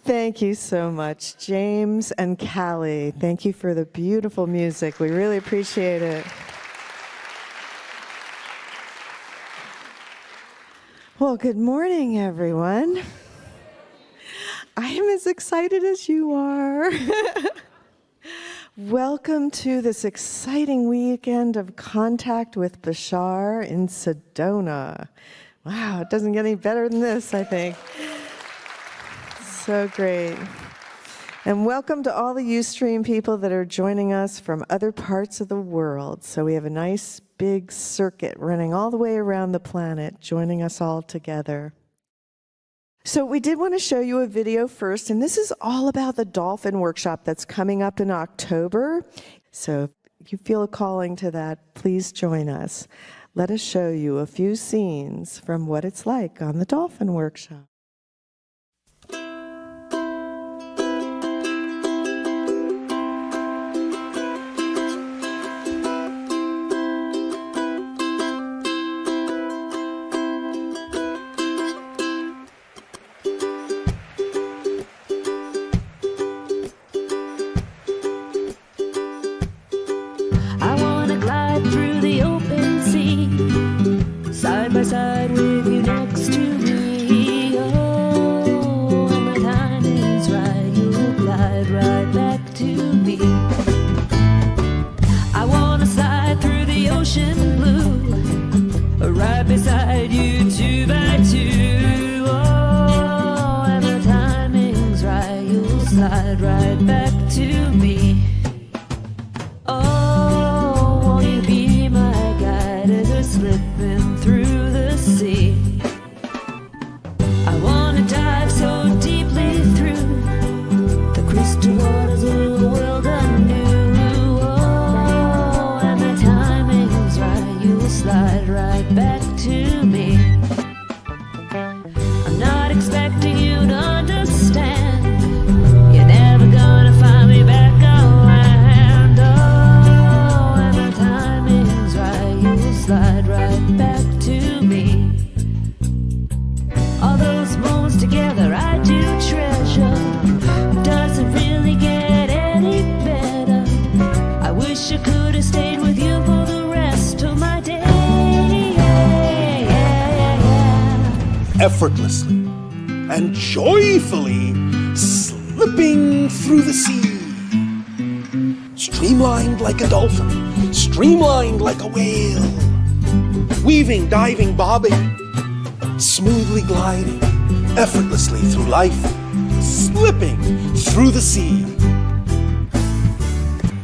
Thank you so much, James and Callie. Thank you for the beautiful music. We really appreciate it. Well, good morning, everyone. I am as excited as you are. Welcome to this exciting weekend of Contact with Bashar in Sedona. Wow, it doesn't get any better than this, I think. So great. And welcome to all the Ustream people that are joining us from other parts of the world. So we have a nice big circuit running all the way around the planet, joining us all together. So we did want to show you a video first, and this is all about the dolphin workshop that's coming up in October. So if you feel a calling to that, please join us. Let us show you a few scenes from what it's like on the dolphin workshop. Side by side with you next to me. Oh, when the time is right, you'll glide right back to me. I wanna slide through the ocean blue, right beside you, 2 by 2. Oh, when the timing's right, you'll slide right back to me. Oh, won't you be my guide as we're slipping through the sea? I wanna dive so deeply through the crystal waters of the world anew. Oh, and the timing's right, you'll slide right back to me. I'm not expecting you to understand. You're never gonna find me back on land. Oh, and the timing's right, you'll slide right back to me. All those moments together I do treasure. Doesn't really get any better. I wish I could have stayed with you for the rest of my day. Effortlessly and joyfully slipping through the sea. Streamlined like a dolphin, streamlined like a whale. Weaving, diving, bobbing, smoothly gliding, effortlessly through life, slipping through the sea.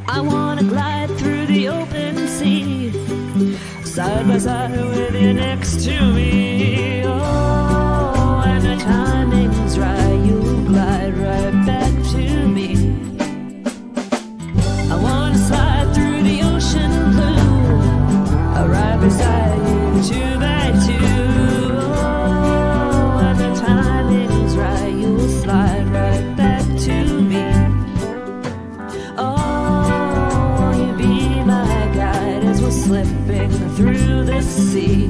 I wanna glide through the open sea, side by side with you next to me. Oh, and the timing's right, you'll glide right back to me. I wanna slide through the ocean blue, right beside you, 2 by 2. Oh, and the timing's right, you'll slide right back to me. Oh, will you be my guide as we're slipping through the sea?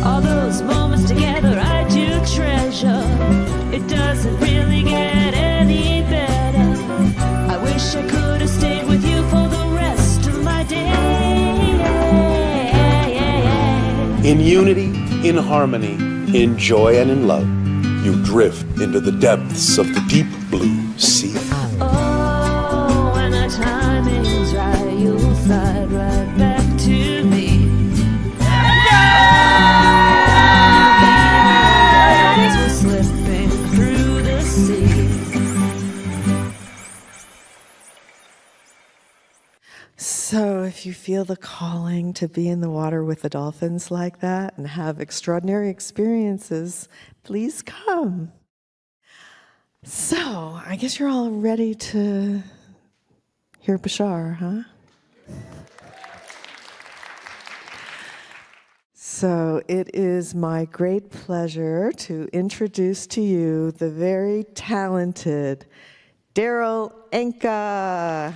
All those moments together I do treasure. It doesn't really get any better. I wish I could have stayed with you for the rest of my day. In unity, in harmony, in joy and in love, you drift into the depths of the deep blue sea. Oh, when the timing's right, you'll slide right back to me. As we're slipping through the sea. So if you feel the calling to be in the water with the dolphins like that and have extraordinary experiences, please come. So I guess you're all ready to hear Bashar, huh? So it is my great pleasure to introduce to you the very talented Daryl Enka.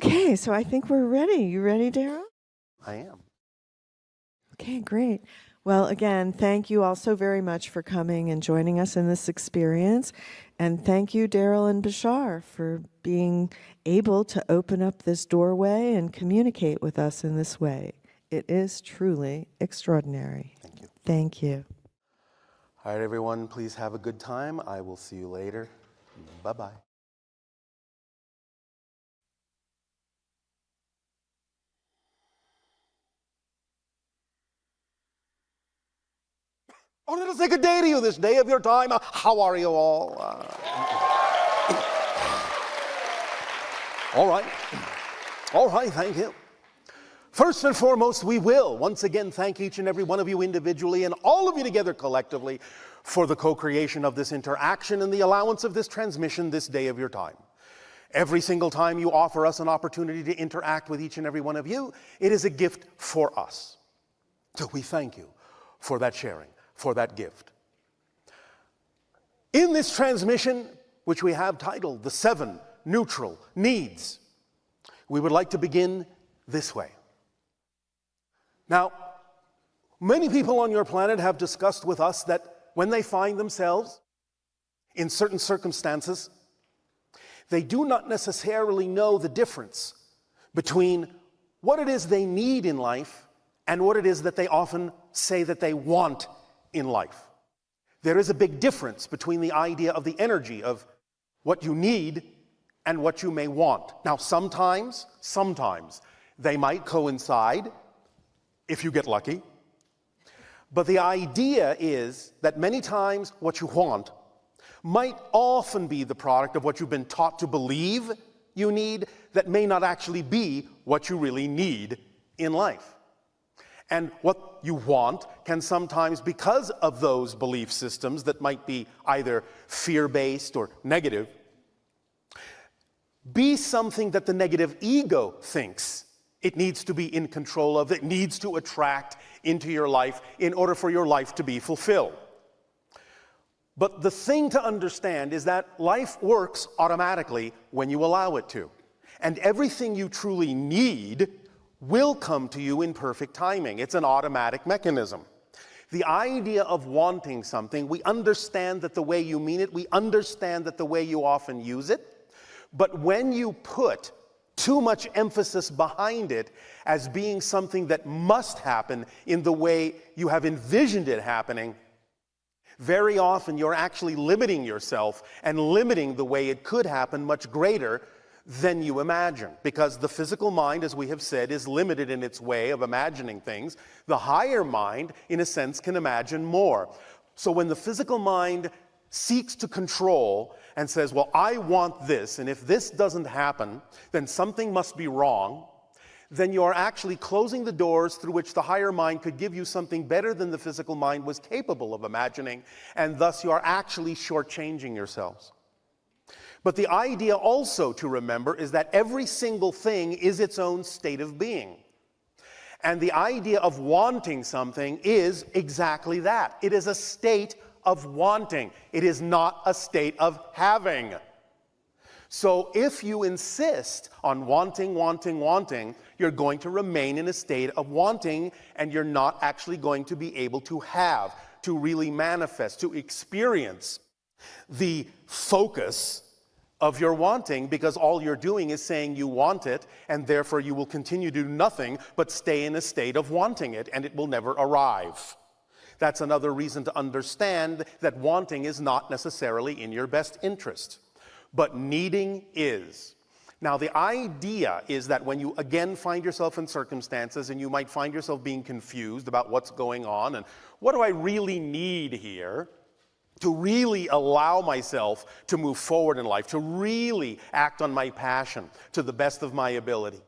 Okay, so I think we're ready. You ready, Daryl? I am. Okay, great. Well, again, thank you all so very much for coming and joining us in this experience. And thank you, Daryl and Bashar, for being able to open up this doorway and communicate with us in this way. It is truly extraordinary. Thank you. Thank you. All right, everyone, please have a good time. I will see you later. Bye-bye. Oh, let us say good day to you this day of your time. How are you all? All right. All right, thank you. First and foremost, we will once again thank each and every one of you individually and all of you together collectively for the co-creation of this interaction and the allowance of this transmission this day of your time. Every single time you offer us an opportunity to interact with each and every one of you, it is a gift for us. So we thank you for that sharing, for that gift. In this transmission, which we have titled The 7 Neutral Needs, we would like to begin this way. Now, many people on your planet have discussed with us that when they find themselves in certain circumstances, they do not necessarily know the difference between what it is they need in life and what it is that they often say that they want in life. There is a big difference between the idea of the energy of what you need and what you may want. Now, sometimes they might coincide if you get lucky. But the idea is that many times what you want might often be the product of what you've been taught to believe you need that may not actually be what you really need in life. And what you want can sometimes, because of those belief systems that might be either fear-based or negative, be something that the negative ego thinks it needs to be in control of, it needs to attract into your life in order for your life to be fulfilled. But the thing to understand is that life works automatically when you allow it to. And everything you truly need will come to you in perfect timing. It's an automatic mechanism. The idea of wanting something, we understand that the way you mean it, we understand that the way you often use it, but when you put too much emphasis behind it as being something that must happen in the way you have envisioned it happening, very often you're actually limiting yourself and limiting the way it could happen much greater than you imagine. Because the physical mind, as we have said, is limited in its way of imagining things. The higher mind, in a sense, can imagine more. So when the physical mind seeks to control and says, well, I want this, and if this doesn't happen, then something must be wrong, then you are actually closing the doors through which the higher mind could give you something better than the physical mind was capable of imagining, and thus you are actually shortchanging yourselves. But the idea also to remember is that every single thing is its own state of being. And the idea of wanting something is exactly that. It is a state of wanting. It is not a state of having. So if you insist on wanting, you're going to remain in a state of wanting, and you're not actually going to be able to have, to really manifest, to experience the focus of your wanting, because all you're doing is saying you want it, and therefore you will continue to do nothing but stay in a state of wanting it, and it will never arrive. That's another reason to understand that wanting is not necessarily in your best interest, but needing is. Now, the idea is that when you again find yourself in circumstances and you might find yourself being confused about what's going on and what do I really need here, to really allow myself to move forward in life, to really act on my passion to the best of my ability,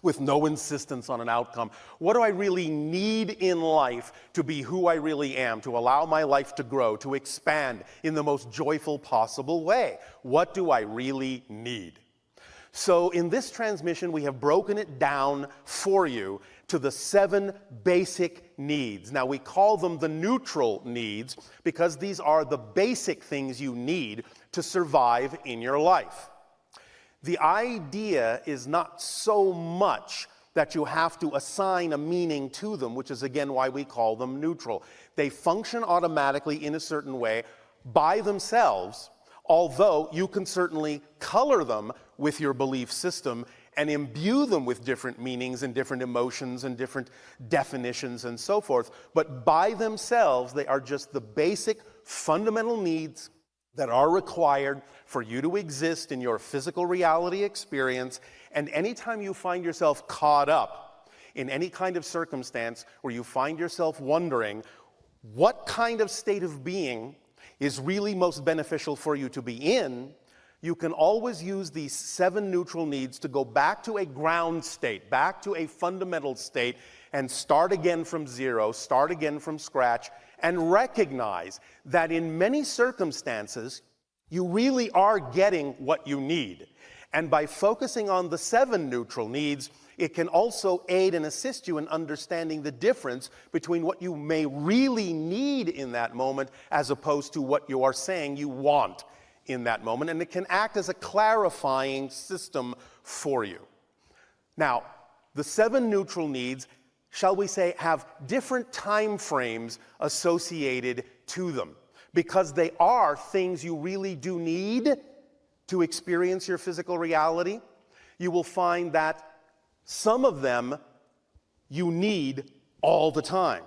with no insistence on an outcome. What do I really need in life to be who I really am, to allow my life to grow, to expand in the most joyful possible way? What do I really need? So in this transmission, we have broken it down for you to the 7 basic needs. Now, we call them the neutral needs because these are the basic things you need to survive in your life. The idea is not so much that you have to assign a meaning to them, which is again why we call them neutral. They function automatically in a certain way by themselves, although you can certainly color them with your belief system and imbue them with different meanings and different emotions and different definitions and so forth. But by themselves, they are just the basic fundamental needs that are required for you to exist in your physical reality experience. And anytime you find yourself caught up in any kind of circumstance where you find yourself wondering what kind of state of being is really most beneficial for you to be in, you can always use these 7 neutral needs to go back to a ground state, back to a fundamental state, and start again from zero, start again from scratch, and recognize that in many circumstances, you really are getting what you need. And by focusing on the 7 neutral needs, it can also aid and assist you in understanding the difference between what you may really need in that moment as opposed to what you are saying you want in that moment. And it can act as a clarifying system for you. Now, the 7 neutral needs, shall we say, have different time frames associated to them because they are things you really do need to experience your physical reality. You will find that some of them you need all the time.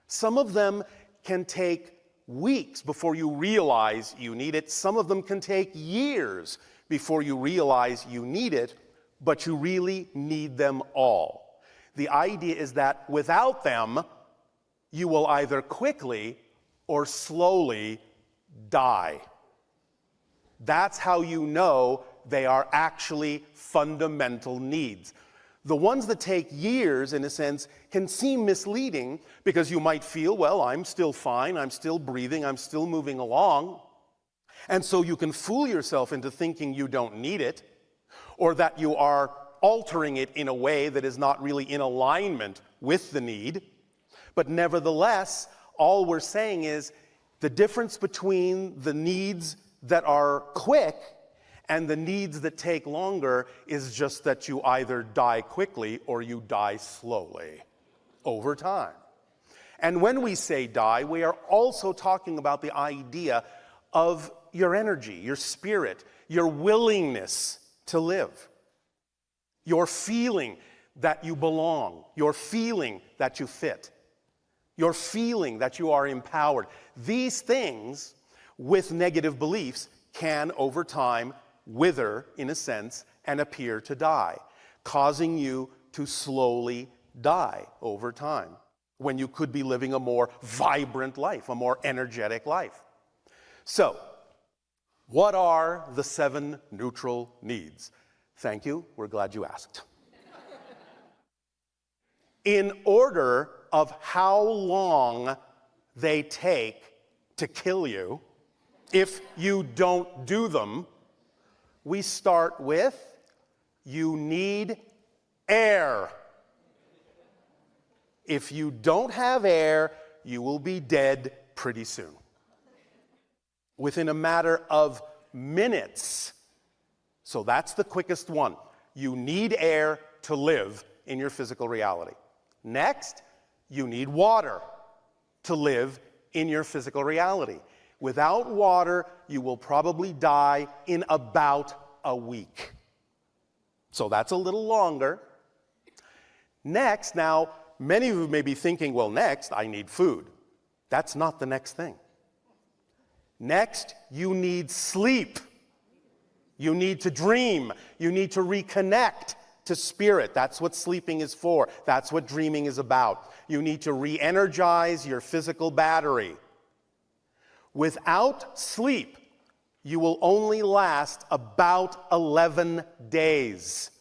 Some of them can take weeks before you realize you need it. Some of them can take years before you realize you need it, but you really need them all. The idea is that without them, you will either quickly or slowly die. That's how you know they are actually fundamental needs. The ones that take years, in a sense, can seem misleading because you might feel, well, I'm still fine, I'm still breathing, I'm still moving along. And so you can fool yourself into thinking you don't need it, or that you are altering it in a way that is not really in alignment with the need. But nevertheless, all we're saying is the difference between the needs that are quick and the needs that take longer is just that you either die quickly or you die slowly over time. And when we say die, we are also talking about the idea of your energy, your spirit, your willingness to live, your feeling that you belong, your feeling that you fit, your feeling that you are empowered. These things, with negative beliefs, can over time wither, in a sense, and appear to die, causing you to slowly die over time, when you could be living a more vibrant life, a more energetic life. So, what are the 7 neutral needs? Thank you, we're glad you asked. In order of how long they take to kill you, if you don't do them, we start with, you need air. If you don't have air, you will be dead pretty soon. Within a matter of minutes. So that's the quickest one. You need air to live in your physical reality. Next, you need water to live in your physical reality. Without water, you will probably die in about a week. So that's a little longer. Next, now, many of you may be thinking, well, next, I need food. That's not the next thing. Next, you need sleep. You need to dream. You need to reconnect to spirit. That's what sleeping is for. That's what dreaming is about. You need to re-energize your physical battery. Without sleep, you will only last about 11 days.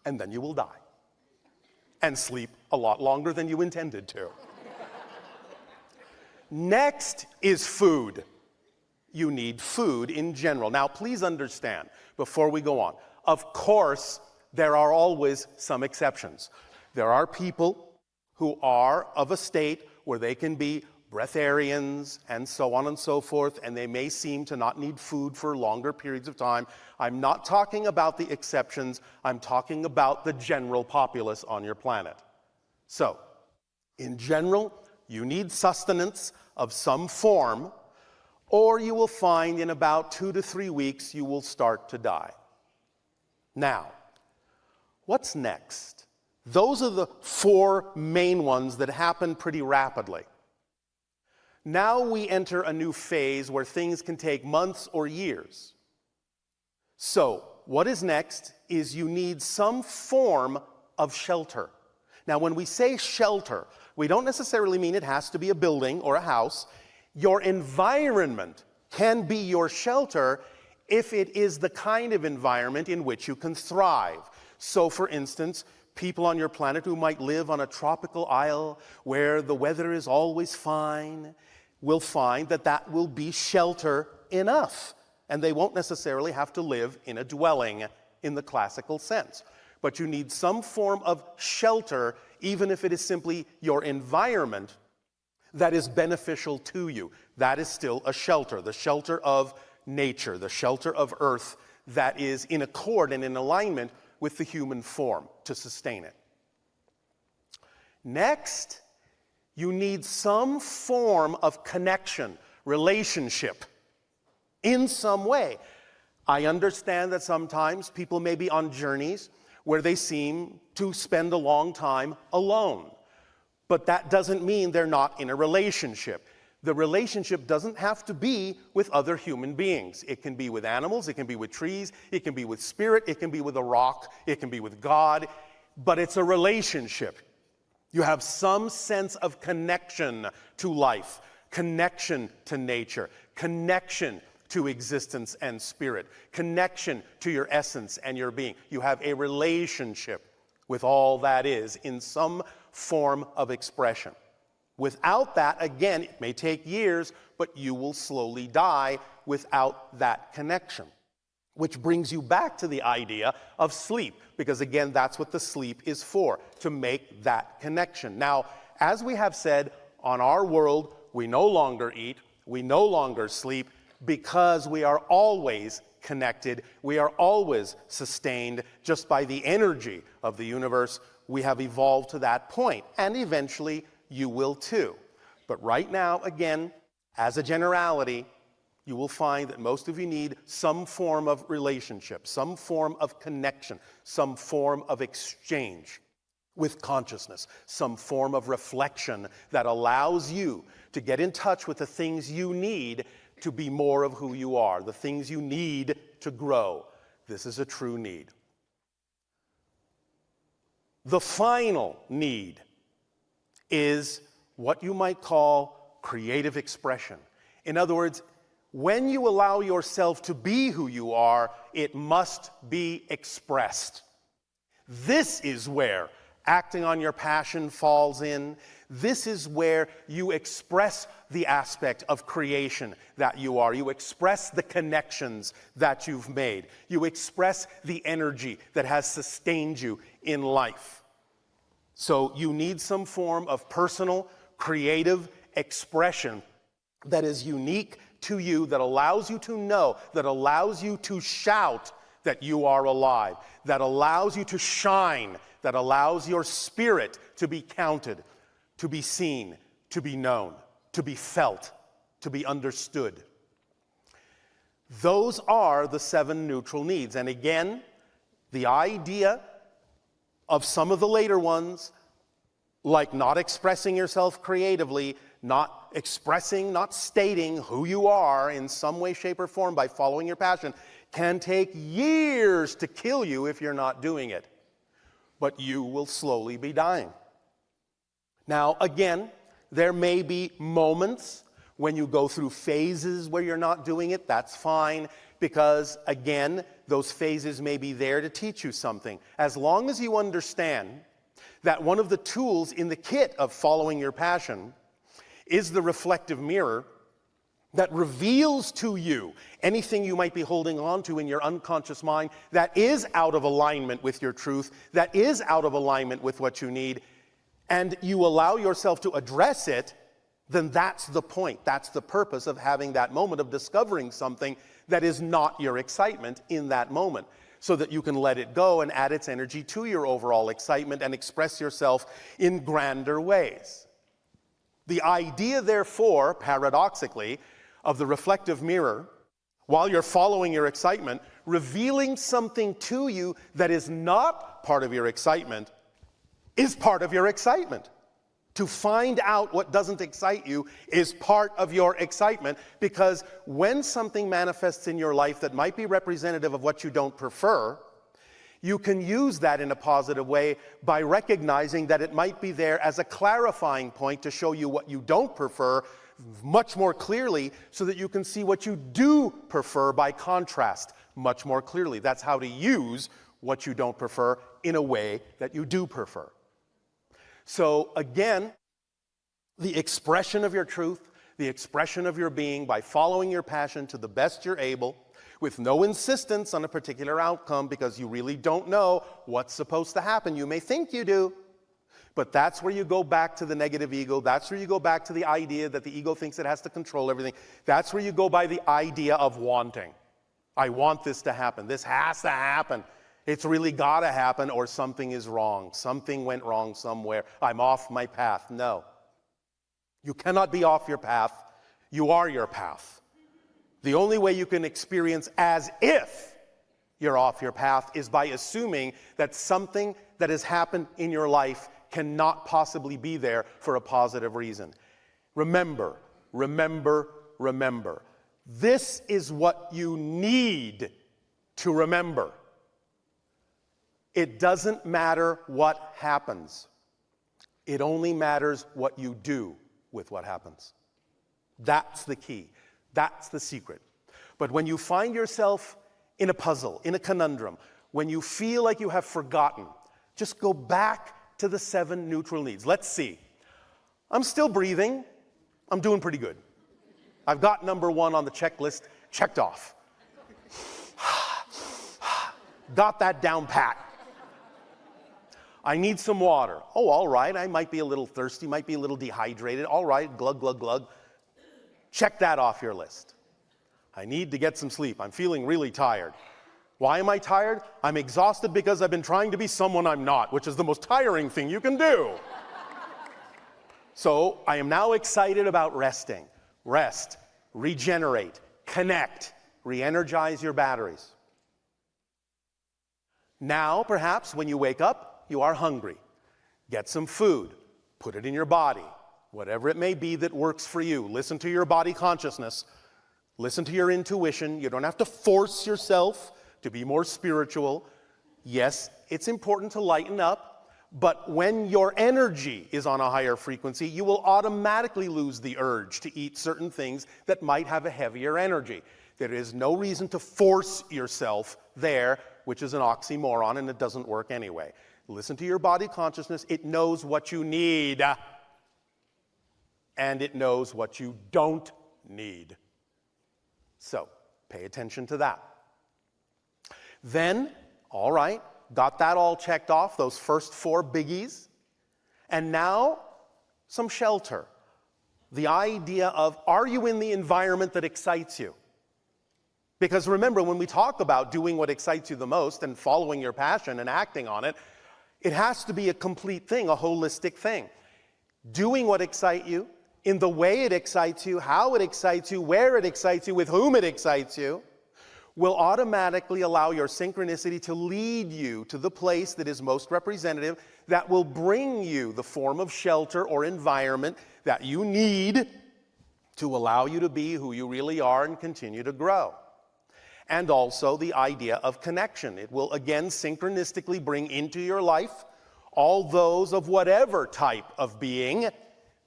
And then you will die. And sleep a lot longer than you intended to. Next is food. You need food in general. Now, please understand, before we go on, of course, there are always some exceptions. There are people who are of a state where they can be breatharians, and so on and so forth, and they may seem to not need food for longer periods of time. I'm not talking about the exceptions. I'm talking about the general populace on your planet. So, in general, you need sustenance of some form, or you will find in about 2 to 3 weeks you will start to die. Now, what's next? Those are the 4 main ones that happen pretty rapidly. Now we enter a new phase where things can take months or years. So, what is next is you need some form of shelter. Now, when we say shelter, we don't necessarily mean it has to be a building or a house. Your environment can be your shelter if it is the kind of environment in which you can thrive. So, for instance, people on your planet who might live on a tropical isle where the weather is always fine will find that that will be shelter enough, and they won't necessarily have to live in a dwelling in the classical sense. But you need some form of shelter, even if it is simply your environment that is beneficial to you. That is still a shelter, the shelter of nature, the shelter of Earth that is in accord and in alignment with the human form to sustain it. Next, you need some form of connection, relationship, in some way. I understand that sometimes people may be on journeys where they seem to spend a long time alone. But that doesn't mean they're not in a relationship. The relationship doesn't have to be with other human beings. It can be with animals, it can be with trees, it can be with spirit, it can be with a rock, it can be with God, but it's a relationship. You have some sense of connection to life, connection to nature, connection to existence and spirit, connection to your essence and your being. You have a relationship with all that is in some form of expression. Without that, again, it may take years, but you will slowly die without that connection. Which brings you back to the idea of sleep, because again, that's what the sleep is for, to make that connection. Now, as we have said, on our world, we no longer eat, we no longer sleep, because we are always connected, we are always sustained just by the energy of the universe. We have evolved to that point, and eventually you will too. But right now, again, as a generality, you will find that most of you need some form of relationship, some form of connection, some form of exchange with consciousness, some form of reflection that allows you to get in touch with the things you need to be more of who you are, the things you need to grow. This is a true need. The final need is what you might call creative expression. In other words, when you allow yourself to be who you are, it must be expressed. This is where acting on your passion falls in. This is where you express the aspect of creation that you are. You express the connections that you've made. You express the energy that has sustained you in life. So you need some form of personal, creative expression that is unique to you, that allows you to know, that allows you to shout that you are alive, that allows you to shine, that allows your spirit to be counted, to be seen, to be known, to be felt, to be understood. Those are the 7 neutral needs. And again, the idea of some of the later ones, like not expressing yourself creatively, not expressing, not stating who you are in some way, shape, or form by following your passion, can take years to kill you if you're not doing it. But you will slowly be dying. Now, again, there may be moments when you go through phases where you're not doing it. That's fine, because, again, those phases may be there to teach you something. As long as you understand that one of the tools in the kit of following your passion is the reflective mirror that reveals to you anything you might be holding on to in your unconscious mind that is out of alignment with your truth, that is out of alignment with what you need, and you allow yourself to address it, then that's the point. That's the purpose of having that moment of discovering something that is not your excitement in that moment, so that you can let it go and add its energy to your overall excitement and express yourself in grander ways. The idea, therefore, paradoxically, of the reflective mirror, while you're following your excitement, revealing something to you that is not part of your excitement, is part of your excitement. To find out what doesn't excite you is part of your excitement, because when something manifests in your life that might be representative of what you don't prefer, you can use that in a positive way by recognizing that it might be there as a clarifying point to show you what you don't prefer much more clearly, so that you can see what you do prefer by contrast much more clearly. That's how to use what you don't prefer in a way that you do prefer. So again, the expression of your truth, the expression of your being by following your passion to the best you're able, with no insistence on a particular outcome, because you really don't know what's supposed to happen. You may think you do, but that's where you go back to the negative ego. That's where you go back to the idea that the ego thinks it has to control everything. That's where you go by the idea of wanting. I want this to happen. This has to happen. It's really got to happen, or something is wrong. Something went wrong somewhere. I'm off my path. No. You cannot be off your path. You are your path. The only way you can experience as if you're off your path is by assuming that something that has happened in your life cannot possibly be there for a positive reason. Remember, remember, remember. This is what you need to remember. It doesn't matter what happens. It only matters what you do with what happens. That's the key. That's the secret. But when you find yourself in a puzzle, in a conundrum, when you feel like you have forgotten, just go back to the 7 neutral needs. Let's see. I'm still breathing. I'm doing pretty good. I've got number 1 on the checklist checked off. Got that down pat. I need some water. Oh, all right. I might be a little thirsty, might be a little dehydrated. All right, glug, glug, glug. Check that off your list. I need to get some sleep. I'm feeling really tired. Why am I tired? I'm exhausted because I've been trying to be someone I'm not, which is the most tiring thing you can do. So I am now excited about resting. Rest, regenerate, connect, re-energize your batteries. Now, perhaps, when you wake up, you are hungry. Get some food. Put it in your body. Whatever it may be that works for you. Listen to your body consciousness. Listen to your intuition. You don't have to force yourself to be more spiritual. Yes, it's important to lighten up, but when your energy is on a higher frequency, you will automatically lose the urge to eat certain things that might have a heavier energy. There is no reason to force yourself there, which is an oxymoron, and it doesn't work anyway. Listen to your body consciousness. It knows what you need, and it knows what you don't need. So, pay attention to that. Then, all right, got that all checked off, those first 4 biggies. And now, some shelter. The idea of, are you in the environment that excites you? Because remember, when we talk about doing what excites you the most and following your passion and acting on it, it has to be a complete thing, a holistic thing. Doing what excites you, in the way it excites you, how it excites you, where it excites you, with whom it excites you, will automatically allow your synchronicity to lead you to the place that is most representative, that will bring you the form of shelter or environment that you need to allow you to be who you really are and continue to grow. And also the idea of connection. It will again synchronistically bring into your life all those of whatever type of being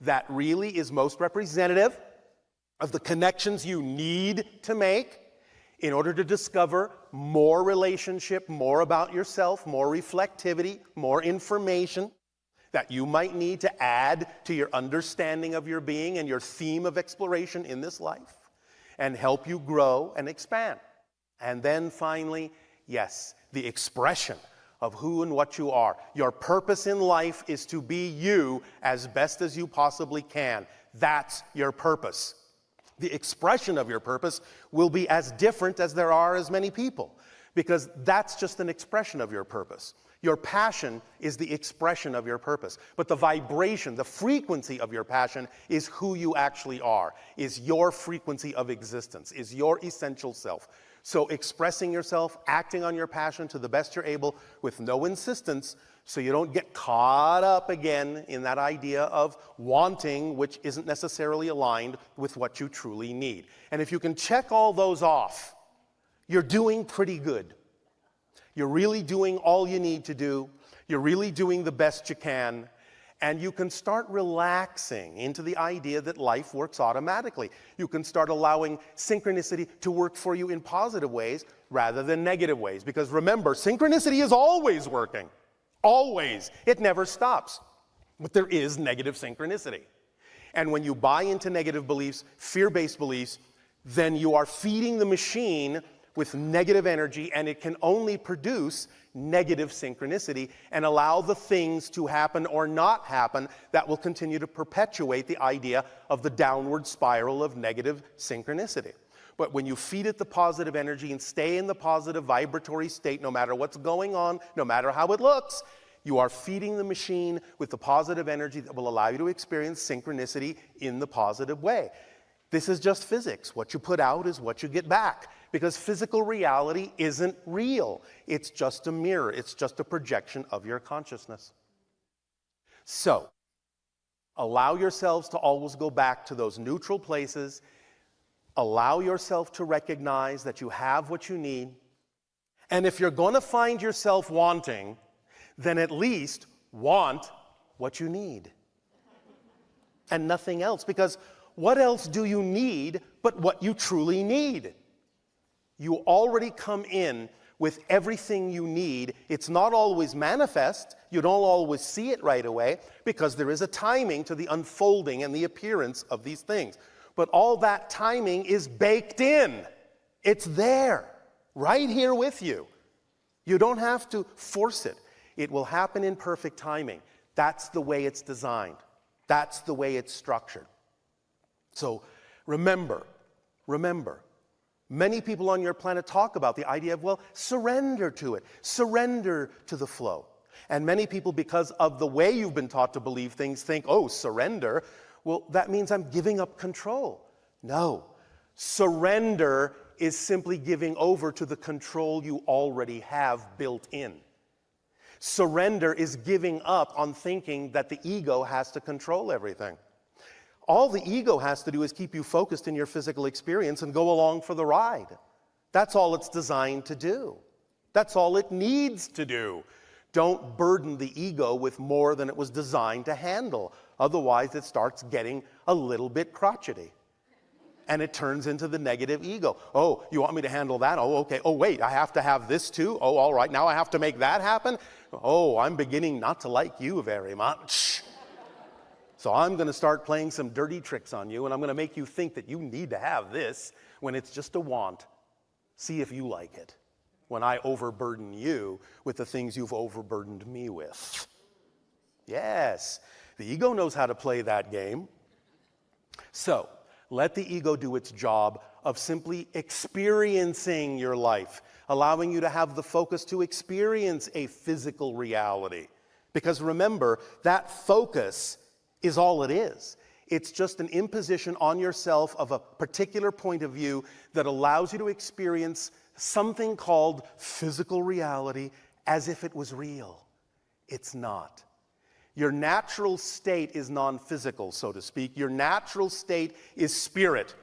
that really is most representative of the connections you need to make in order to discover more relationship, more about yourself, more reflectivity, more information that you might need to add to your understanding of your being and your theme of exploration in this life, and help you grow and expand. And then finally, yes, the expression of who and what you are. Your purpose in life is to be you as best as you possibly can. That's your purpose. The expression of your purpose will be as different as there are as many people, because that's just an expression of your purpose. Your passion is the expression of your purpose. But the vibration, the frequency of your passion is who you actually are, is your frequency of existence, is your essential self. So expressing yourself, acting on your passion to the best you're able with no insistence, so you don't get caught up again in that idea of wanting, which isn't necessarily aligned with what you truly need. And if you can check all those off, you're doing pretty good. You're really doing all you need to do. You're really doing the best you can. And you can start relaxing into the idea that life works automatically. You can start allowing synchronicity to work for you in positive ways rather than negative ways. Because remember, synchronicity is always working. Always. It never stops. But there is negative synchronicity. And when you buy into negative beliefs, fear-based beliefs, then you are feeding the machine with negative energy, and it can only produce negative synchronicity and allow the things to happen or not happen that will continue to perpetuate the idea of the downward spiral of negative synchronicity. But when you feed it the positive energy and stay in the positive vibratory state, no matter what's going on, no matter how it looks, you are feeding the machine with the positive energy that will allow you to experience synchronicity in the positive way. This is just physics. What you put out is what you get back. Because physical reality isn't real. It's just a mirror. It's just a projection of your consciousness. So, allow yourselves to always go back to those neutral places. Allow yourself to recognize that you have what you need. And if you're going to find yourself wanting, then at least want what you need. And nothing else. Because what else do you need but what you truly need? You already come in with everything you need. It's not always manifest. You don't always see it right away because there is a timing to the unfolding and the appearance of these things. But all that timing is baked in. It's there, right here with you. You don't have to force it. It will happen in perfect timing. That's the way it's designed. That's the way it's structured. So remember, many people on your planet talk about the idea of, well, surrender to it. Surrender to the flow. And many people, because of the way you've been taught to believe things, think, oh, surrender. Well, that means I'm giving up control. No. Surrender is simply giving over to the control you already have built in. Surrender is giving up on thinking that the ego has to control everything. All the ego has to do is keep you focused in your physical experience and go along for the ride. That's all it's designed to do. That's all it needs to do. Don't burden the ego with more than it was designed to handle. Otherwise, it starts getting a little bit crotchety. And it turns into the negative ego. Oh, you want me to handle that? Oh, okay. Oh, wait, I have to have this too? Oh, all right, now I have to make that happen? Oh, I'm beginning not to like you very much. So I'm going to start playing some dirty tricks on you, and I'm going to make you think that you need to have this when it's just a want. See if you like it when I overburden you with the things you've overburdened me with. Yes, the ego knows how to play that game. So let the ego do its job of simply experiencing your life, allowing you to have the focus to experience a physical reality. Because remember, that focus is all it is. It's just an imposition on yourself of a particular point of view that allows you to experience something called physical reality as if it was real. It's not. Your natural state is non-physical, so to speak. Your natural state is spirit.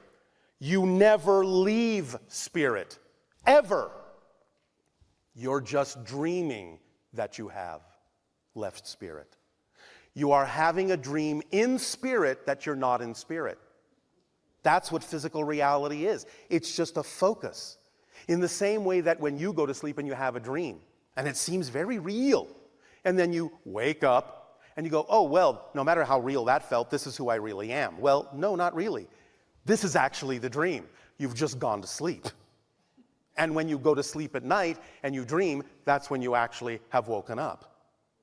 You never leave spirit, ever. You're just dreaming that you have left spirit. You are having a dream in spirit that you're not in spirit. That's what physical reality is. It's just a focus. In the same way that when you go to sleep and you have a dream, and it seems very real, and then you wake up and you go, oh, well, no matter how real that felt, this is who I really am. Well, no, not really. This is actually the dream. You've just gone to sleep. And when you go to sleep at night and you dream, that's when you actually have woken up.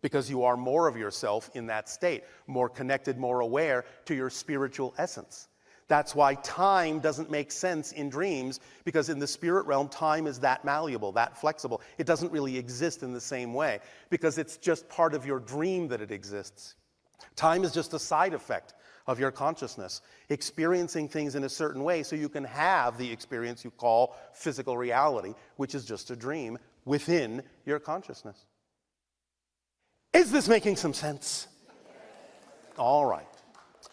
Because you are more of yourself in that state, more connected, more aware to your spiritual essence. That's why time doesn't make sense in dreams, because in the spirit realm, time is that malleable, that flexible. It doesn't really exist in the same way, because it's just part of your dream that it exists. Time is just a side effect of your consciousness, experiencing things in a certain way so you can have the experience you call physical reality, which is just a dream within your consciousness. Is this making some sense? All right.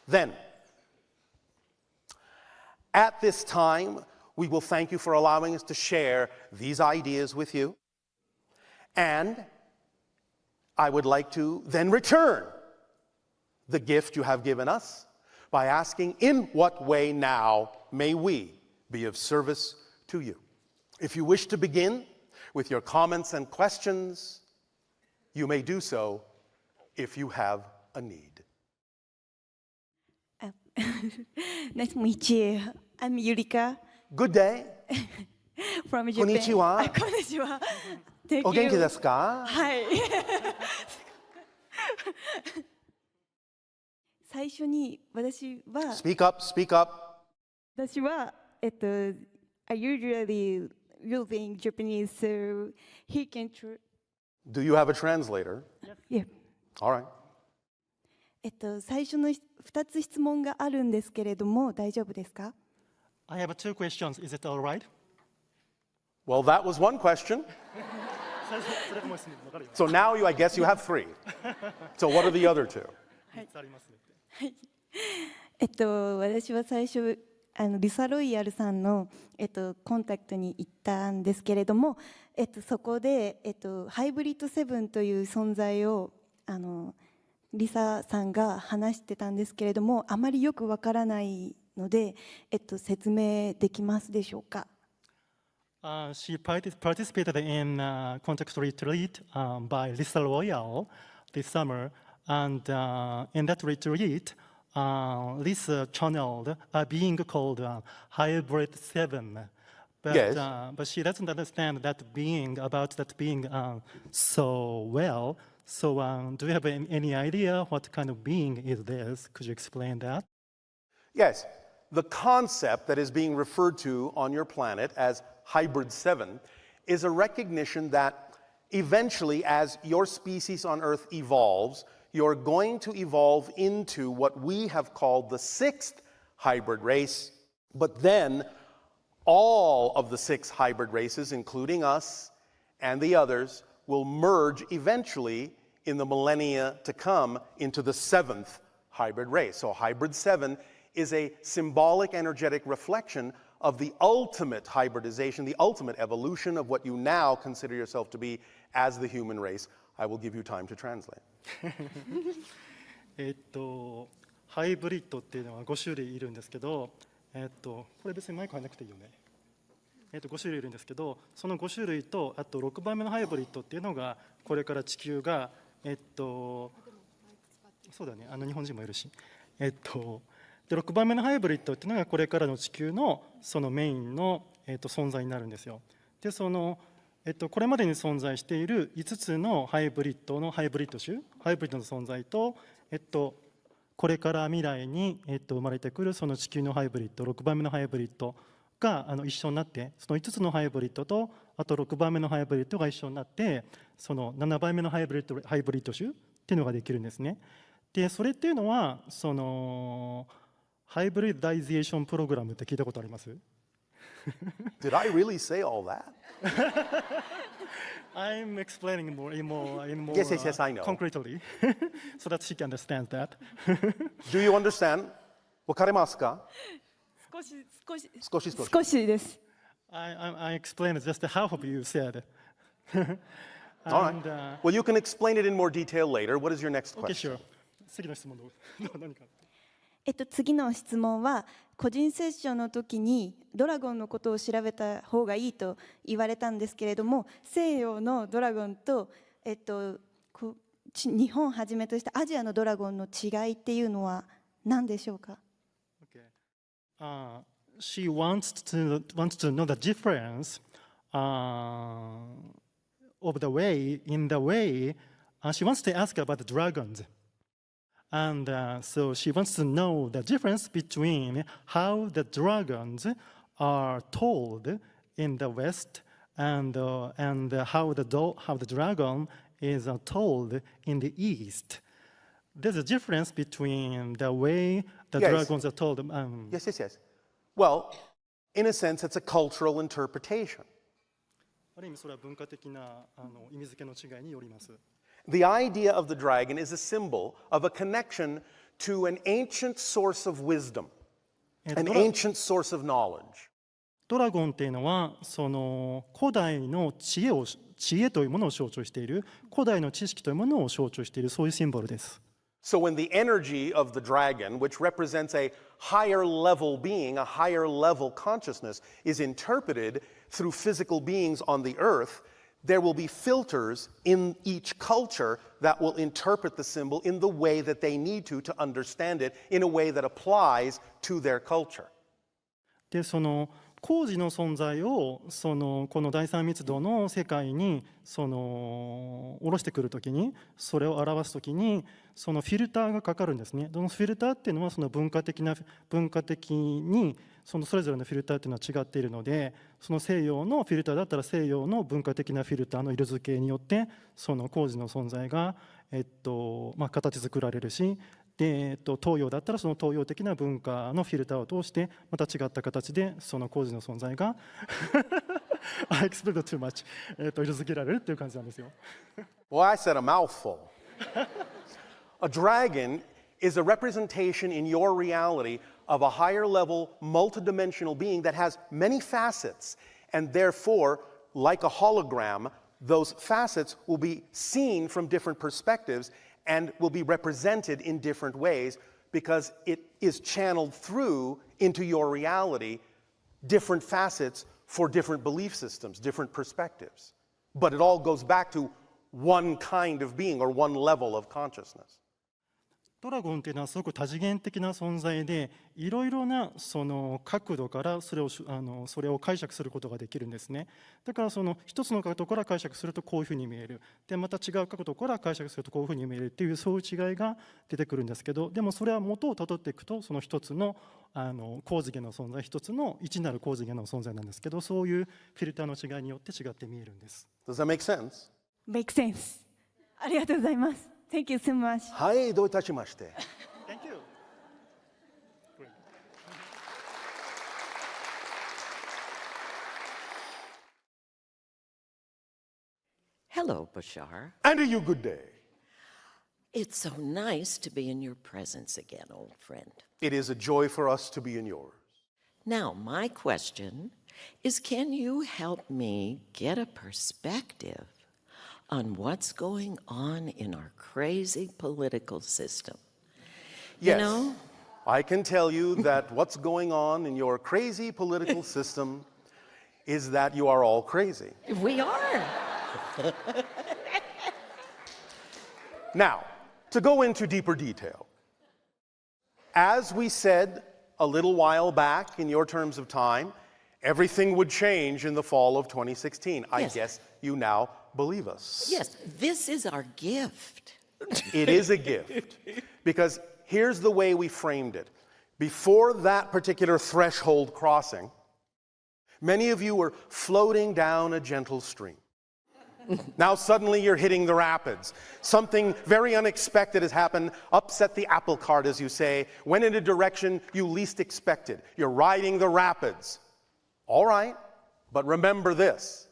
Then, at this time, we will thank you for allowing us to share these ideas with you. And I would like to then return the gift you have given us by asking, in what way now may we be of service to you? If you wish to begin with your comments and questions, you may do so if you have a need. Nice to meet you. I'm Yurika Good day. from Japan. Konnichiwa. こんにちは。Thank O genki you. desu ka? はい。最初に私は Speak up, speak up. I usually using Japanese, so he can. Do you have a translator? Yeah. All right. 最初の2つ質問があるんですけれども、大丈夫ですか？ I have two questions. Is it all right? Well, that was one question. それがもうすぐ分かるよ。 So now I guess you have three. So what are the other two? 3つありますね。私は最初リサ・ロイヤルさんの、コンタクトに行ったんですけれども、そこで、ハイブリッドセブンという存在をリサさんが話してたんですけれども、あまりよくわからないので、説明できますでしょうか。She participated in contact retreat by Lisa Royal this summer, and in that retreat, Lisa channeled a being called Hybrid 7. But, Yes. But she doesn't understand that being, so well. So do you have any idea what kind of being is this? Could you explain that? Yes. The concept that is being referred to on your planet as Hybrid 7 is a recognition that eventually, as your species on Earth evolves, you're going to evolve into what we have called the 6th hybrid race. But then all of the 6 hybrid races, including us and the others, will merge eventually in the millennia to come into the 7th hybrid race. So Hybrid 7 is a symbolic energetic reflection of the ultimate hybridization, the ultimate evolution of what you now consider yourself to be as the human race. I will give you time to translate. ハイブリッドっていうのは5種類いるんですけど、これ別にマイク入らなくていいよね。5種類いるんですけど、その5種類とあと6番目のハイブリッドっていうのがこれから地球がそうだね、日本人もいるし、で6番目のハイブリッドっていうのがこれからの地球のそのメインの存在になるんですよ。でこれまでに存在している5つのハイブリッドのハイブリッド種、ハイブリッドの存在とこれから未来に生まれてくるその地球のハイブリッド、6番目のハイブリッドが一緒になって、その5つのハイブリッドとあと6番目のハイブリッドが一緒になって、その7番目のハイブリッド種っていうのができるんですね。でそれっていうのはそのハイブリダイゼーションプログラムって聞いたことあります？ Did I really say all that? I'm explaining more Yes, I know. concretely so that she can understand that. Do you understand? わかりますか？少し少しです。I explained just half of you said. All right. And, Well, you can explain it in more detail later. What is your next okay, question? sure. 次の質問どう何か。次の質問は、個人セッションの時にドラゴンのことを調べた方がいいと言われたんですけれども、西洋のドラゴンと、日本をはじめとしたアジアのドラゴンの違いっていうのは何でしょうか？ Okay. She wants to know the difference of the way, in the way, she wants to ask about the dragons. And so she wants to know the difference between how the dragons are told in the West and how the dragon is told in the East. There's a difference between the way the Yes. dragons are told. Yes. Well, in a sense, it's a cultural interpretation. ある意味それは文化的な意味付けの違いによります。 The idea of the dragon is a symbol of a connection to an ancient source of wisdom, an ancient source of knowledge. ドラゴンっていうのはその古代の知恵というものを象徴している、古代の知識というものを象徴している、そういうシンボルです。 So when the energy of the dragon, which represents a higher level being, a higher level consciousness, is interpreted through physical beings on the earth, there will be filters in each culture that will interpret the symbol in the way that they need to understand it in a way that applies to their culture. でその工事の存在をこの第三密度の世界に下ろしてくるときに、それを表すときにそのフィルターがかかるんですね。そのフィルターっていうのはその文化的にそれぞれのフィルターっていうのは違っているので、その西洋のフィルターだったら西洋の文化的なフィルターの色付けによってその工事の存在が形作られるし、で東洋だったらその東洋的な文化のフィルターを通してまた違った形でその工事の存在がI explained too much 色付けられるっていう感じなんですよ。Well, I said a mouthful. A dragon is a representation in your reality of a higher level, multidimensional being that has many facets, and therefore, like a hologram, those facets will be seen from different perspectives and will be represented in different ways because it is channeled through into your reality different facets for different belief systems, different perspectives. But it all goes back to one kind of being or one level of consciousness. ドラゴンっていうのはすごく多次元的な存在で、いろいろなその角度からそれを解釈することができるんですね。だからその一つの角度から解釈するとこういうふうに見える。でまた違う角度から解釈するとこういうふうに見えるっていうそういう違いが出てくるんですけど、でもそれは元をたどっていくとその一つの高次元の存在、一つの一なる高次元の存在なんですけど、そういうフィルターの違いによって違って見えるんです。Does that make sense? Make sense. ありがとうございます。Thank you so much. はい、どういたしまして。Thank you. Hello, Bashar. And a you good day. It's so nice to be in your presence again, old friend. It is a joy for us to be in yours. Now, my question is, can you help me get a perspective on what's going on in our crazy political system? Yes, You know? I can tell you that what's going on in your crazy political system is that you are all crazy. We are. Now, to go into deeper detail, as we said a little while back in your terms of time, everything would change in the fall of 2016. I Yes. guess you now believe us. Yes, this is our gift. It is a gift. Because here's the way we framed it. Before that particular threshold crossing, many of you were floating down a gentle stream. Now suddenly you're hitting the rapids. Something very unexpected has happened, upset the apple cart, as you say, went in a direction you least expected. You're riding the rapids. All right, but remember this.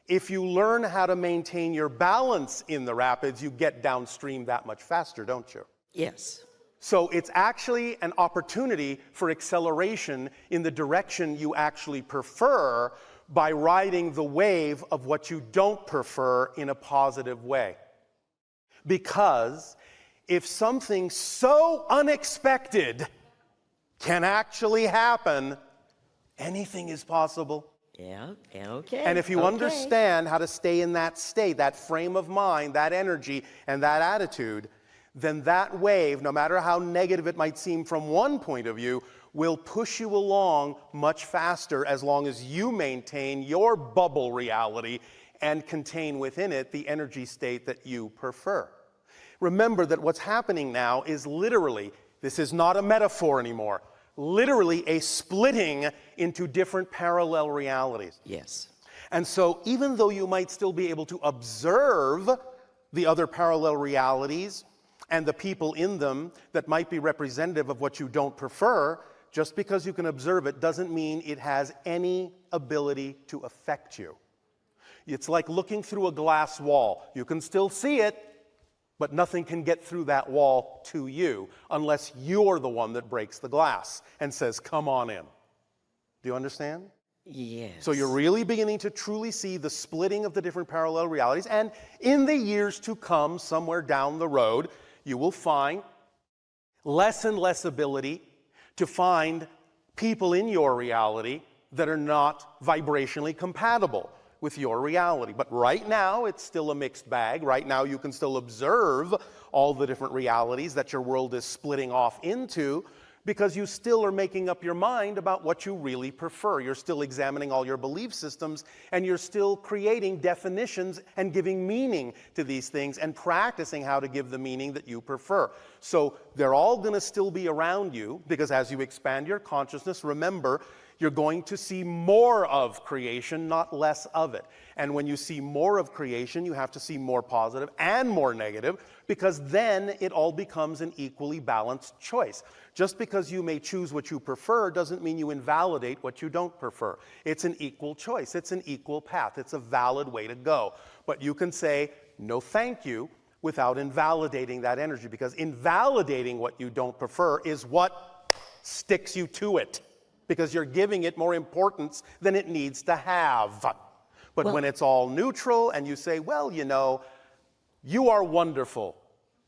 If you learn how to maintain your balance in the rapids, you get downstream that much faster, don't you? Yes. So it's actually an opportunity for acceleration in the direction you actually prefer by riding the wave of what you don't prefer in a positive way. Because if something so unexpected can actually happen, anything is possible. Yeah, okay. And if you okay. understand how to stay in that state, that frame of mind, that energy, and that attitude, then that wave, no matter how negative it might seem from one point of view, will push you along much faster as long as you maintain your bubble reality and contain within it the energy state that you prefer. Remember that what's happening now is literally, this is not a metaphor anymore, literally a splitting into different parallel realities. Yes. And so even though you might still be able to observe the other parallel realities and the people in them that might be representative of what you don't prefer, just because you can observe it doesn't mean it has any ability to affect you. It's like looking through a glass wall. You can still see it, but nothing can get through that wall to you unless you're the one that breaks the glass and says, come on in. Do you understand? Yes. So you're really beginning to truly see the splitting of the different parallel realities. And in the years to come, somewhere down the road, you will find less and less ability to find people in your reality that are not vibrationally compatible with your reality. But right now, it's still a mixed bag. Right now, you can still observe all the different realities that your world is splitting off into because you still are making up your mind about what you really prefer. You're still examining all your belief systems, and you're still creating definitions and giving meaning to these things and practicing how to give the meaning that you prefer. So they're all going to still be around you because as you expand your consciousness, remember, you're going to see more of creation, not less of it. And when you see more of creation, you have to see more positive and more negative, because then it all becomes an equally balanced choice. Just because you may choose what you prefer doesn't mean you invalidate what you don't prefer. It's an equal choice. It's an equal path. It's a valid way to go. But you can say, no thank you, without invalidating that energy, because invalidating what you don't prefer is what sticks you to it, because you're giving it more importance than it needs to have. But when it's all neutral and you say, well, you know, you are wonderful,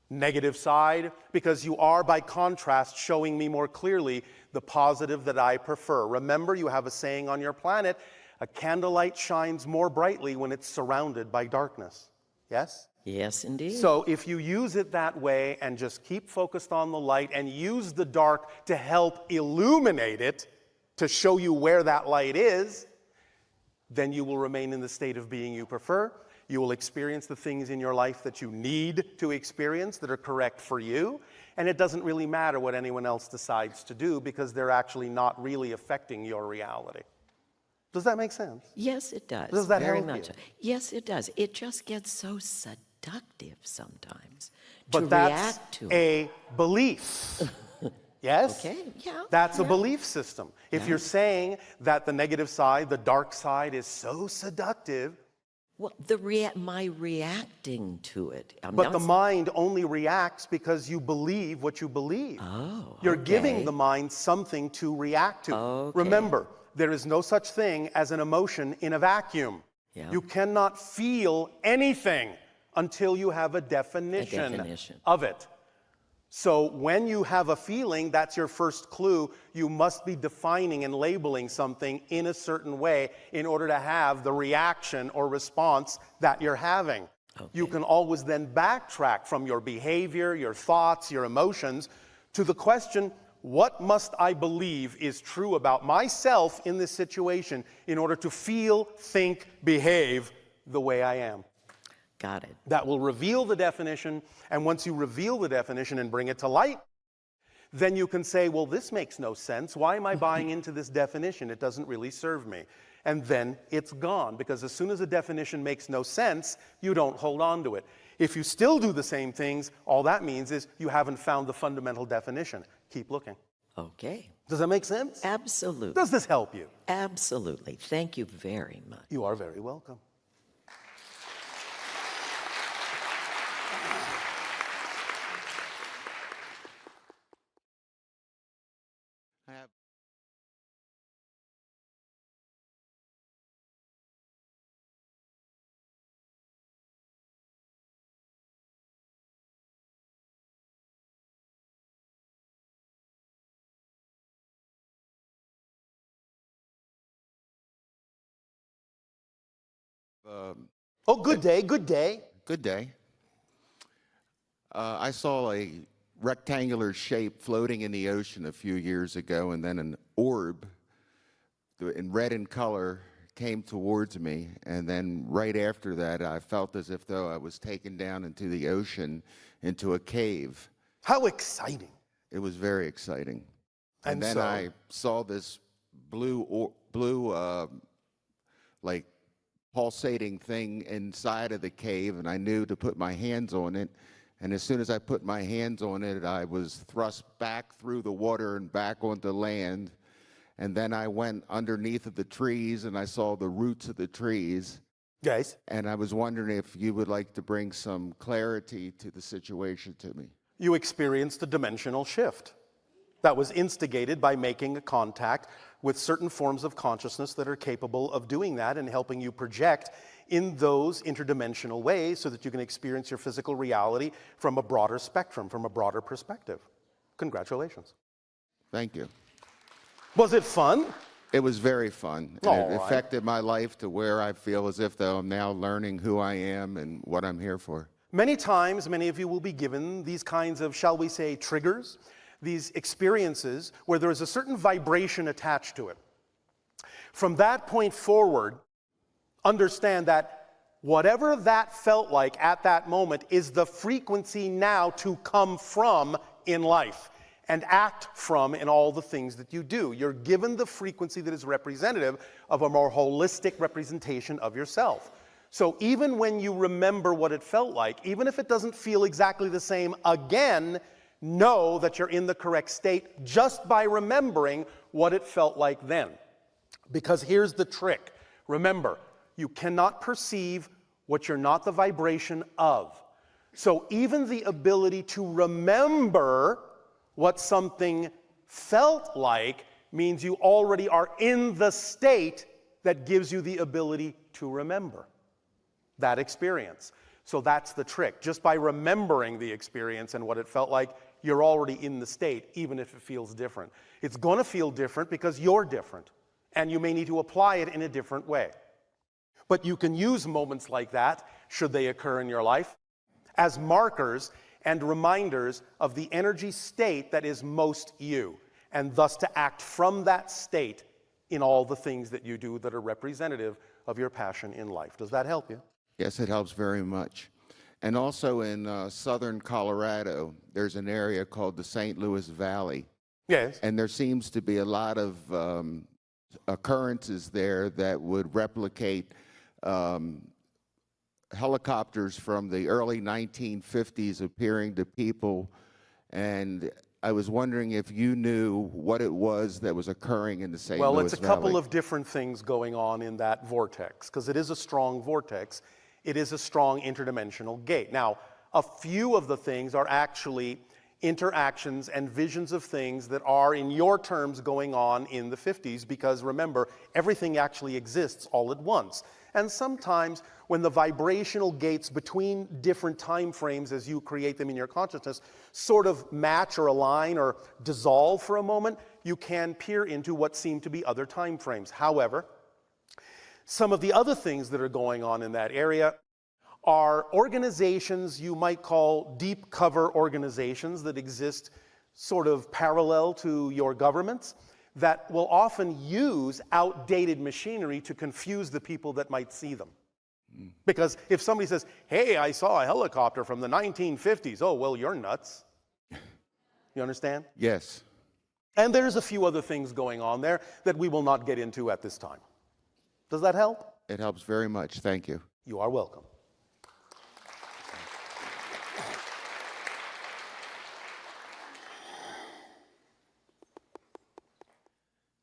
negative side, because you are, by contrast, showing me more clearly the positive that I prefer. Remember, you have a saying on your planet, a candlelight shines more brightly when it's surrounded by darkness. Yes? Yes, indeed. So if you use it that way and just keep focused on the light and use the dark to help illuminate it, to show you where that light is, then you will remain in the state of being you prefer. You will experience the things in your life that you need to experience that are correct for you. And it doesn't really matter what anyone else decides to do because they're actually not really affecting your reality. Does that make sense? Yes, it does. Does that Very help much. you? Yes, it does. It just gets so seductive sometimes But to that's react to it. a belief. Yes? Okay, yeah. That's a yeah. belief system. If you're saying that the negative side, the dark side is so seductive, Well, my reacting to it. but the mind only reacts because you believe what you believe. Oh, You're okay. giving the mind something to react to. Okay. Remember, there is no such thing as an emotion in a vacuum. Yeah. You cannot feel anything until you have a definition of it. So when you have a feeling, that's your first clue. You must be defining and labeling something in a certain way in order to have the reaction or response that you're having. Okay. You can always then backtrack from your behavior, your thoughts, your emotions, to the question, what must I believe is true about myself in this situation in order to feel, think, behave the way I am? Got it. That will reveal the definition, and once you reveal the definition and bring it to light, then you can say, well, this makes no sense. Why am I buying into this definition? It doesn't really serve me. And then it's gone, because as soon as a definition makes no sense, you don't hold on to it. If you still do the same things, all that means is you haven't found the fundamental definition. Keep looking. Okay. Does that make sense? Absolutely. Does this help you? Absolutely. Thank you very much. You are very welcome. Oh, good day, good day. Good day. I saw a rectangular shape floating in the ocean a few years ago, and then an orb in red in color came towards me. And then right after that, I felt as if though I was taken down into the ocean, into a cave. How exciting. It was very exciting. And And then so- I saw this blue, like pulsating thing inside of the cave, and I knew to put my hands on it. And as soon as I put my hands on it, I was thrust back through the water and back onto land. And then I went underneath of the trees, and I saw the roots of the trees. Yes. And I was wondering if you would like to bring some clarity to the situation to me. You experienced a dimensional shift that was instigated by making a contact with certain forms of consciousness that are capable of doing that and helping you project in those interdimensional ways so that you can experience your physical reality from a broader spectrum, from a broader perspective. Congratulations. Thank you. Was it fun? It was very fun. All And it right. affected my life to where I feel as if though I'm now learning who I am and what I'm here for. Many times, many of you will be given these kinds of, shall we say, triggers, these experiences where there is a certain vibration attached to it. From that point forward, understand that whatever that felt like at that moment is the frequency now to come from in life and act from in all the things that you do. You're given the frequency that is representative of a more holistic representation of yourself. So even when you remember what it felt like, even if it doesn't feel exactly the same again, know that you're in the correct state just by remembering what it felt like then. Because here's the trick. Remember, you cannot perceive what you're not the vibration of. So even the ability to remember what something felt like means you already are in the state that gives you the ability to remember that experience. So that's the trick. Just by remembering the experience and what it felt like, you're already in the state, even if it feels different. It's going to feel different because you're different, and you may need to apply it in a different way. But you can use moments like that, should they occur in your life, as markers and reminders of the energy state that is most you, and thus to act from that state in all the things that you do that are representative of your passion in life. Does that help you? Yes, it helps very much. And also in southern Colorado, there's an area called the St. Louis Valley. Yes. And there seems to be a lot of occurrences there that would replicate helicopters from the early 1950s appearing to people. And I was wondering if you knew what it was that was occurring in the St. Louis Valley. Well, it's a couple of different things going on in that vortex, because it is a strong vortex. It is a strong interdimensional gate. Now, a few of the things are actually interactions and visions of things that are, in your terms, going on in the 50s, because remember, everything actually exists all at once. And sometimes when the vibrational gates between different time frames as you create them in your consciousness sort of match or align or dissolve for a moment, you can peer into what seem to be other time frames. However, some of the other things that are going on in that area are organizations you might call deep cover organizations that exist sort of parallel to your governments that will often use outdated machinery to confuse the people that might see them. Because if somebody says, hey, I saw a helicopter from the 1950s, oh, well, you're nuts. You understand? Yes. And there's a few other things going on there that we will not get into at this time. Does that help? It helps very much. Thank you. You are welcome.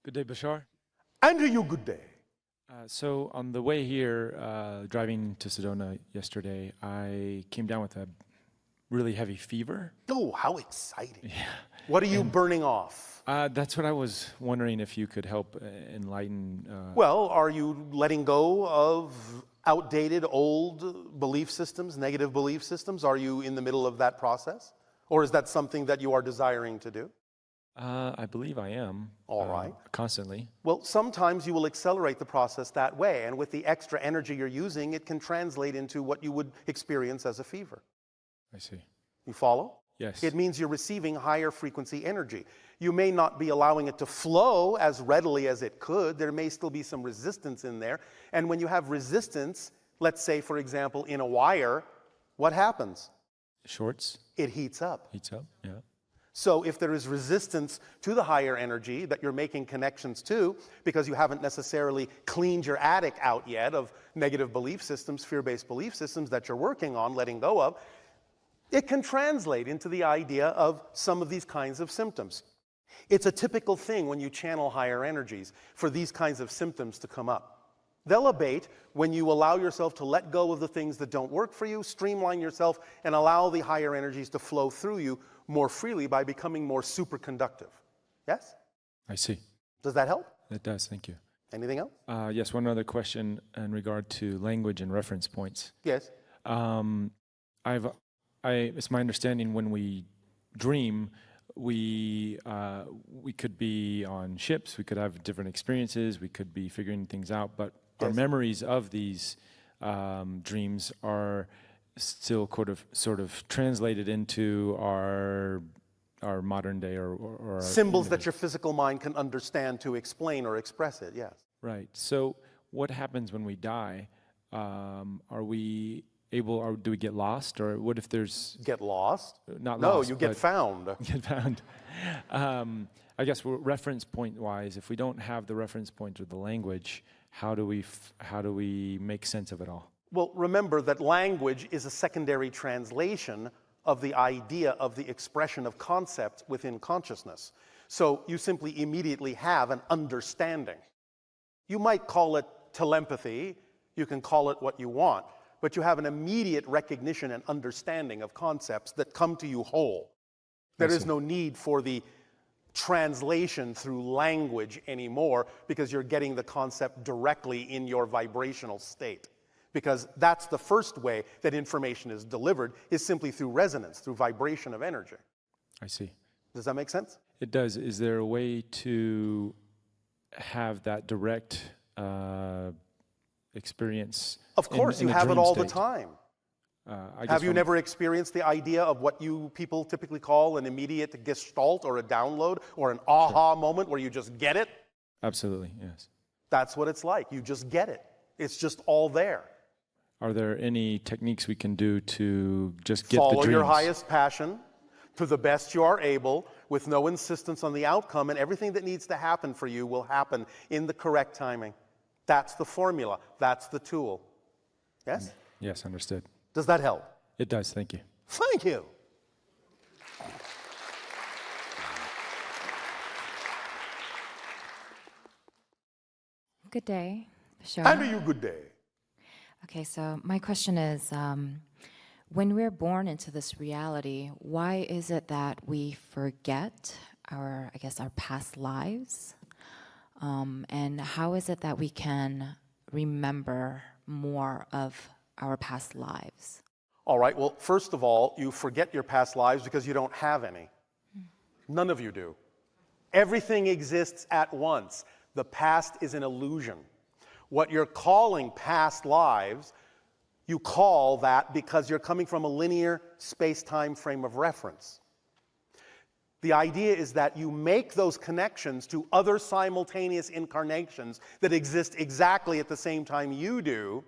Good day, Bashar. And to you, good day. So on the way here, driving to Sedona yesterday, I came down with a really heavy fever. Oh, how exciting. Yeah. What are you burning off? That's what I was wondering if you could help enlighten. Well, are you letting go of outdated, old belief systems, negative belief systems? Are you in the middle of that process? Or is that something that you are desiring to do? I believe I am. All right. Constantly. Well, sometimes you will accelerate the process that way, and with the extra energy you're using, it can translate into what you would experience as a fever. I see. You follow? Yes. It means you're receiving higher frequency energy. You may not be allowing it to flow as readily as it could. There may still be some resistance in there. And when you have resistance, let's say, for example, in a wire, what happens? Shorts. It heats up. Heats up. Yeah. So if there is resistance to the higher energy that you're making connections to, because you haven't necessarily cleaned your attic out yet of negative belief systems, fear-based belief systems that you're working on, letting go of, it can translate into the idea of some of these kinds of symptoms. It's a typical thing when you channel higher energies for these kinds of symptoms to come up. They'll abate when you allow yourself to let go of the things that don't work for you, streamline yourself, and allow the higher energies to flow through you more freely by becoming more superconductive. Yes? I see. Does that help? It does. Thank you. Anything else? Yes. One other question in regard to language and reference points. Yes. It's my understanding when we dream, we could be on ships, we could have different experiences, we could be figuring things out, but our memories of these dreams are still sort of translated into our modern day or symbols that your physical mind can understand to explain or express it. Yes. Right. So what happens when we die? Are we able, or do we get lost, or what if there's get lost? Not no, lost. You get found. Get found. I guess reference point wise, if we don't have the reference point or the language, how do we make sense of it all? Well, remember that language is a secondary translation of the idea of the expression of concepts within consciousness. So you simply immediately have an understanding. You might call it telepathy, you can call it what you want, but you have an immediate recognition and understanding of concepts that come to you whole. There is no need for the translation through language anymore because you're getting the concept directly in your vibrational state. Because that's the first way that information is delivered, is simply through resonance, through vibration of energy. I see. Does that make sense? It does. Is there a way to have that direct experience? Of course, in you a have it dream all state? the time. I guess Have you never experienced the idea of what you people typically call an immediate gestalt or a download or an aha moment where you just get it? Absolutely, yes. That's what it's like. You just get it. It's just all there. Are there any techniques we can do to just get the Follow dreams? your highest passion to the best you are able with no insistence on the outcome, and everything that needs to happen for you will happen in the correct timing. That's the formula. That's the tool. Yes? Yes, understood. Does that help? It does, thank you. Thank you. Good day, Bashar. And you good day. Okay, so my question is, when we're born into this reality, why is it that we forget our past lives? And how is it that we can remember more of our past lives? All right, well, first of all, you forget your past lives because you don't have any. None of you do. Everything exists at once. The past is an illusion. What you're calling past lives, you call that because you're coming from a linear space-time frame of reference. The idea is that you make those connections to other simultaneous incarnations that exist exactly at the same time you do.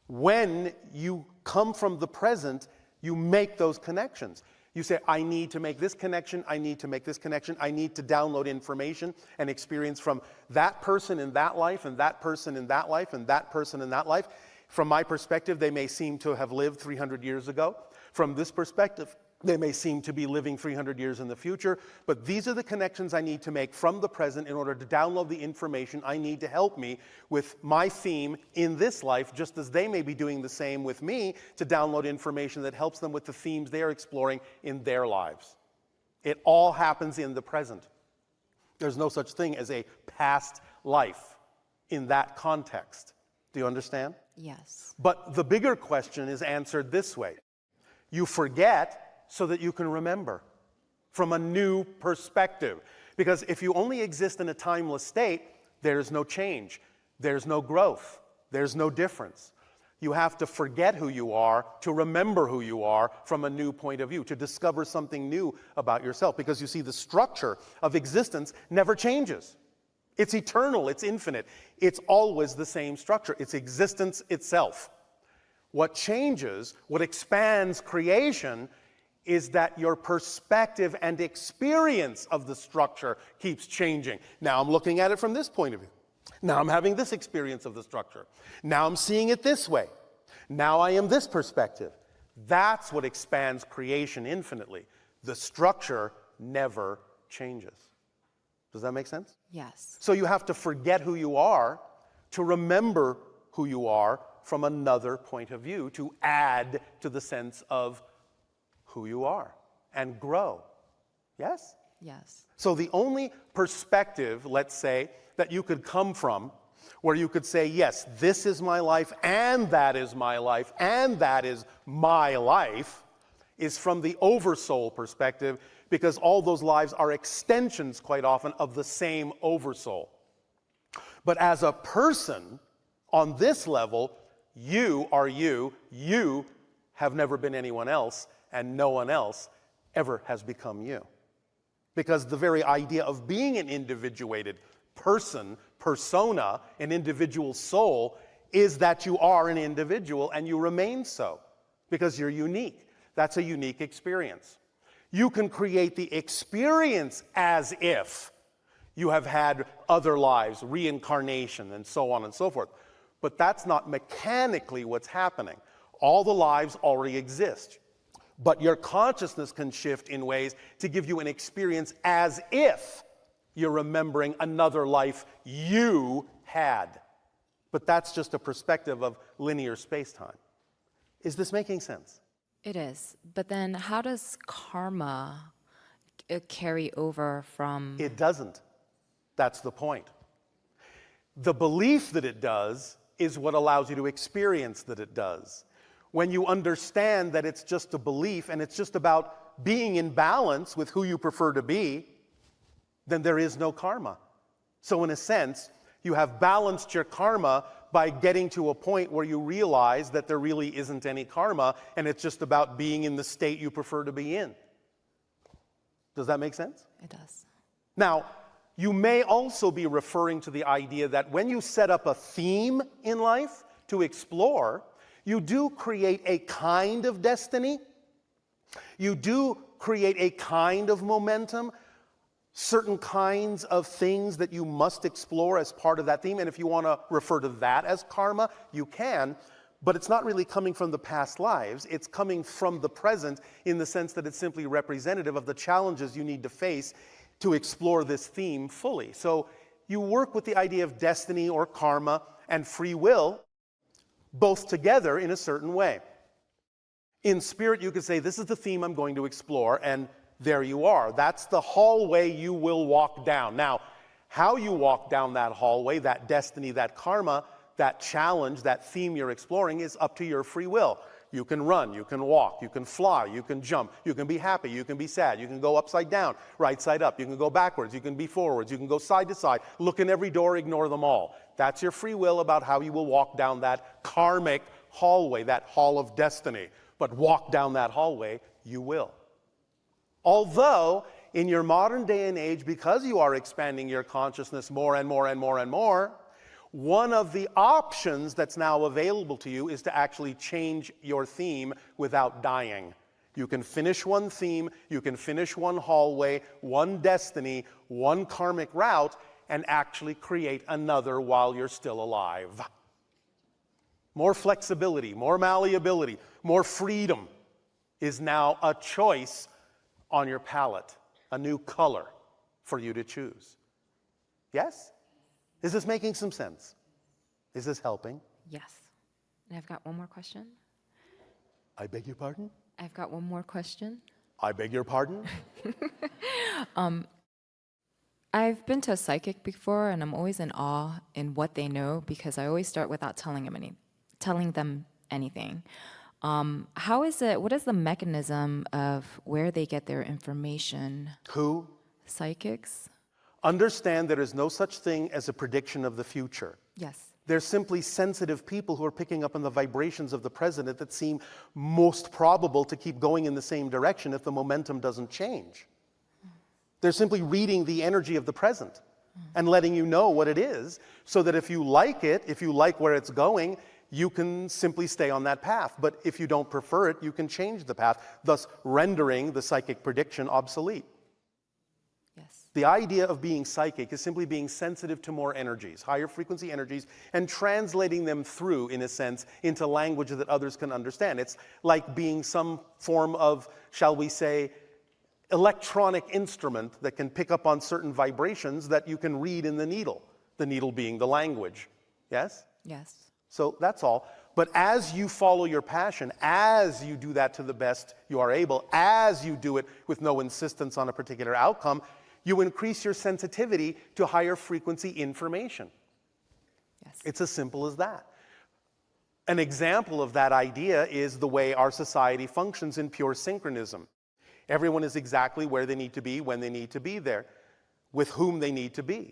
When you come from the present, you make those connections. You say, I need to make this connection, I need to make this connection, I need to download information and experience from that person in that life, and that person in that life, and that person in that life. From my perspective, they may seem to have lived 300 years ago. From this perspective, they may seem to be living 300 years in the future, but these are the connections I need to make from the present in order to download the information I need to help me with my theme in this life, just as they may be doing the same with me to download information that helps them with the themes they're exploring in their lives. It all happens in the present. There's no such thing as a past life in that context. Do you understand? Yes. But the bigger question is answered this way. You forget so that you can remember from a new perspective. Because if you only exist in a timeless state, there's no change, there's no growth, there's no difference. You have to forget who you are to remember who you are from a new point of view, to discover something new about yourself. Because you see, the structure of existence never changes. It's eternal, it's infinite. It's always the same structure. It's existence itself. What changes, what expands creation, is that your perspective and experience of the structure keeps changing. Now I'm looking at it from this point of view. Now I'm having this experience of the structure. Now I'm seeing it this way. Now I am this perspective. That's what expands creation infinitely. The structure never changes. Does that make sense? Yes. So you have to forget who you are to remember who you are from another point of view, to add to the sense of who you are and grow. Yes? Yes. So the only perspective, let's say, that you could come from, where you could say, yes, this is my life, and that is my life, and that is my life, is from the oversoul perspective, because all those lives are extensions, quite often, of the same oversoul. But as a person, on this level, you are you. You have never been anyone else, and no one else ever has become you. Because the very idea of being an individuated person, persona, an individual soul, is that you are an individual and you remain so, because you're unique. That's a unique experience. You can create the experience as if you have had other lives, reincarnation, and so on and so forth. But that's not mechanically what's happening. All the lives already exist. But your consciousness can shift in ways to give you an experience as if you're remembering another life you had. But that's just a perspective of linear space-time. Is this making sense? It is. But then how does karma carry over from... It doesn't. That's the point. The belief that it does is what allows you to experience that it does. When you understand that it's just a belief and it's just about being in balance with who you prefer to be, then there is no karma. So in a sense, you have balanced your karma by getting to a point where you realize that there really isn't any karma and it's just about being in the state you prefer to be in. Does that make sense? It does. Now, you may also be referring to the idea that when you set up a theme in life to explore, you do create a kind of destiny. You do create a kind of momentum, certain kinds of things that you must explore as part of that theme. And if you want to refer to that as karma, you can. But it's not really coming from the past lives. It's coming from the present in the sense that it's simply representative of the challenges you need to face to explore this theme fully. So you work with the idea of destiny or karma and free will both together in a certain way. In spirit, you could say, this is the theme I'm going to explore, and there you are. That's the hallway you will walk down. Now, how you walk down that hallway, that destiny, that karma, that challenge, that theme you're exploring is up to your free will. You can run, you can walk, you can fly, you can jump, you can be happy, you can be sad, you can go upside down, right side up, you can go backwards, you can be forwards, you can go side to side, look in every door, ignore them all. That's your free will about how you will walk down that karmic hallway, that hall of destiny. But walk down that hallway, you will. Although, in your modern day and age, because you are expanding your consciousness more and more and more and more, one of the options that's now available to you is to actually change your theme without dying. You can finish one theme, you can finish one hallway, one destiny, one karmic route, and actually create another while you're still alive. More flexibility, more malleability, more freedom is now a choice on your palette, a new color for you to choose. Yes? Is this making some sense? Is this helping? Yes. And I've got one more question. I beg your pardon? I've got one more question. I beg your pardon? I've been to a psychic before, and I'm always in awe in what they know because I always start without telling them anything. How is it? What is the mechanism of where they get their information? Who? Psychics. Understand there is no such thing as a prediction of the future. Yes. They're simply sensitive people who are picking up on the vibrations of the president that seem most probable to keep going in the same direction if the momentum doesn't change. They're simply reading the energy of the present and letting you know what it is, so that if you like it, if you like where it's going, you can simply stay on that path. But if you don't prefer it, you can change the path, thus rendering the psychic prediction obsolete. Yes. The idea of being psychic is simply being sensitive to more energies, higher frequency energies, and translating them through, in a sense, into language that others can understand. It's like being some form of, shall we say, electronic instrument that can pick up on certain vibrations that you can read in the needle being the language. Yes? Yes. So that's all. But as you follow your passion, as you do that to the best you are able, as you do it with no insistence on a particular outcome, you increase your sensitivity to higher frequency information. Yes. It's as simple as that. An example of that idea is the way our society functions in pure synchronism. Everyone is exactly where they need to be, when they need to be there, with whom they need to be.